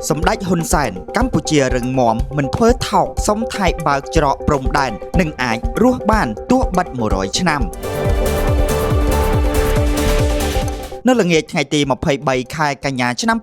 សម្ដេចហ៊ុនសែនកម្ពុជារឹងមាំមិនធ្វើថោកសុំថៃបើកច្រកព្រំដែននឹងអាចរស់បានទោះបិទ100ឆ្នាំនៅល្ងាចថ្ងៃទី23ខែកញ្ញាឆ្នាំ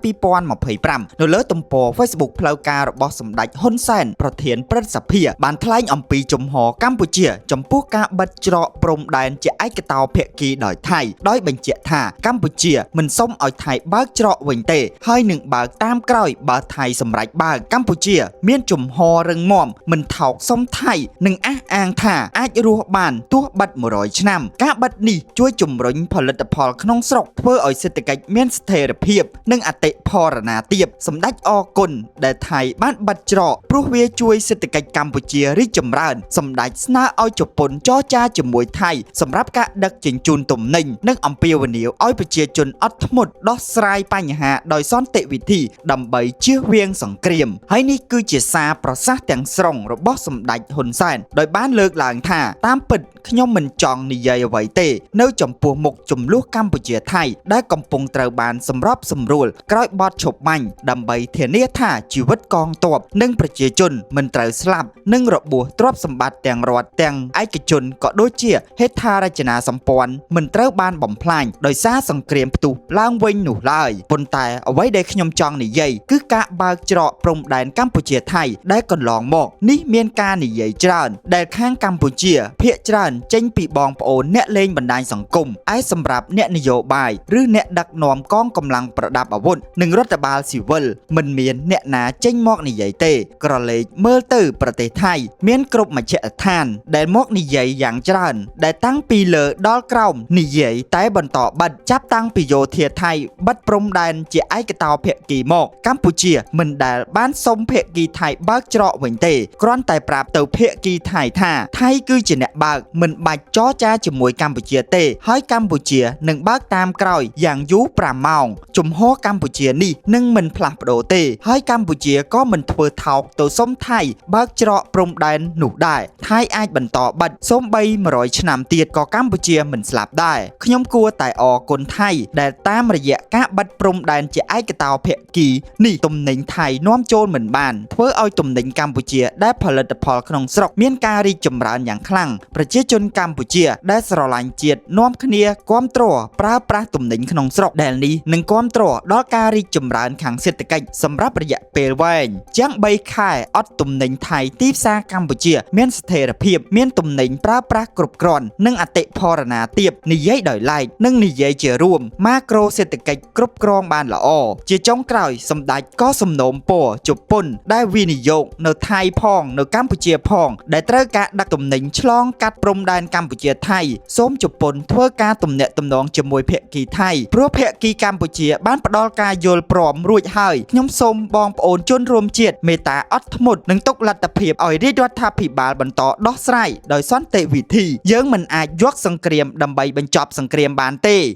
2025នៅលើទំព័រ Facebook ផ្លូវការរបស់សម្ដេចហ៊ុនសែនប្រធានព្រឹទ្ធសភាបានថ្លែងអំពីជំហរកម្ពុជាចំពោះការបិទច្រកព្រំដែនជាឯកតោភាគីដោយថៃដោយបញ្ជាក់ថាកម្ពុជាមិនសុំឲ្យថៃបើកច្រកវិញទេហើយនឹងបើកតាមក្រោយបើថៃសម្រេចបើកកម្ពុជាមានជំហររឹងមាំមិនថោកសុំថៃនិងអះអាងថាអាចរស់បានទោះបិទ100ឆ្នាំការបិទនេះជួយជំរុញផលិតផលក្នុងស្រុកធ្វើឲ្យសេដ្ឋកិច្ចមានស្ថិរភាពនិងអតិផរណាទាបសម្ដេចអរគុណដែលថៃបានបិទច្រកព្រោះវាជួយសេដ្ឋកិច្ចកម្ពុជារីកចម្រើនសម្ដេចស្នើឲ្យជប៉ុនចរចាជាមួយថៃសម្រាប់ការដឹកជញ្ជូនទំនិញនិងអំពាវនាវឲ្យប្រជាជនអត់ធ្មត់ដោះស្រាយបញ្ហាដោយសន្តិវិធីដើម្បីជៀសវាងសង្គ្រាមហើយនេះគឺជាសារប្រសាសន៍ទាំងស្រុងរបស់សម្ដេចហ៊ុនសែនដោយបានលើកឡើងថាតាមពិតខ្ញុំមិនចង់និយាយអ្វីទេនៅចំពោះមុខចំនួនកម្ពុជាថៃដែលកំពុងត្រូវបានសម្របសម្រួលក្រោយបទឈប់បាញ់ដើម្បីធានាថាជីវិតកងទ័ពនិងប្រជាជនមិនត្រូវស្លាប់និងរបួសទ្រព្យសម្បត្តិទាំងរដ្ឋទាំងឯកជនក៏ដូចជាហេដ្ឋារចនាសម្ព័ន្ធមិនត្រូវបានបំផ្លាញដោយសារសង្គ្រាមផ្ទុះឡើងវិញនោះឡើយប៉ុន្តែអ្វីដែលខ្ញុំចង់និយាយគឺការបើកច្រកព្រំដែនកម្ពុជាថៃដែលកន្លងមកនេះមានការនិយាយច្រើនដែលខាងកម្ពុជាភាគច្រើនចេញពីបងប្អូនអ្នកលេងបណ្ដាញសង្គមឯសម្រាប់អ្នកនយោបាយឬអ្នកដឹកនាំកងកម្លាំងប្រដាប់អាវុធនិងរដ្ឋបាលស៊ីវិលមិនមានអ្នកណាចេញមកនិយាយទេក្រឡេកមើលទៅប្រទេសថៃមានគ្រប់មជ្ឈដ្ឋានដែលមកនិយាយយ៉ាងច្រើនដែលតាំងពីលើដល់ក្រោមនិយាយតែបន្តបិទចាប់តាំងពីយោធាថៃបិទព្រំដែនជាឯកតោភាគីមកកម្ពុជាមិនដែលបានសុំភាគីថៃបើកច្រកវិញទេគ្រាន់តែប្រាប់ទៅភាគីថៃថាថៃគឺជាអ្នកបើកមិនបាច់ចរចាជាមួយកម្ពុជាទេហើយកម្ពុជានឹងបើកតាមក្រោយយ៉ាងយូរ5ម៉ោងជំហរកម្ពុជានេះនឹងមិនផ្លាស់ប្ដូរទេហើយកម្ពុជាក៏មិនធ្វើថោកទៅសុំថៃបើកច្រកព្រំដែននោះដែរថៃអាចបន្តបិទសូម្បី100ឆ្នាំទៀតក៏កម្ពុជាមិនស្លាប់ដែរខ្ញុំគួរតែអរគុណថៃដែលតាមរយៈការបិទព្រំដែនជាឯកតោភាគីនេះទំនិញថៃនាំចូលមិនបានធ្វើឲ្យទំនិញកម្ពុជាដែលផលិតផលក្នុងស្រុកមានការរីកចម្រើនយ៉ាងខ្លាំងប្រជាជនកម្ពុជាដែលស្រឡាញ់ជាតិនាំគ្នាគាំទ្រប្រើប្រាស់ទំនិញក្នុងស្រុកដែលនេះនឹងគាំទ្រដល់ការរីកចម្រើនខាងសេដ្ឋកិច្ចសម្រាប់រយៈពេលវែងជាង3ខែអត់ទំនិញថៃទីផ្សារកម្ពុជាមានស្ថិរភាពមានទំនិញប្រើប្រាស់គ្រប់គ្រាន់និងអតិផរណាទាបនិយាយដោយឡែកនិងនិយាយជារួមម៉ាក្រូសេដ្ឋកិច្ចគ្រប់គ្រងបានល្អជាចុងក្រោយសម្ដេចក៏សំណូមពរជប៉ុនដែលវិនិយោគនៅថៃផងនៅកម្ពុជាផងដែលត្រូវការដឹកទំនិញឆ្លងកាត់ព្រំដែនកម្ពុជាថៃសូមជប៉ុនធ្វើការទំនាក់ទំនងជាមួយភាគីថៃព្រោះភាគីកម្ពុជាបានផ្ដល់ការយល់ព្រមរួចហើយខ្ញុំសូមបងប្អូនជនរួមជាតិមេត្តាអត់ធ្មត់និងទុកលទ្ធភាពឲ្យរាជរដ្ឋាភិបាលបន្តដោះស្រាយដោយសន្តិវិធីយើងមិនអាចយកសង្គ្រាមដើម្បីបញ្ចប់សង្គ្រាមបានទេ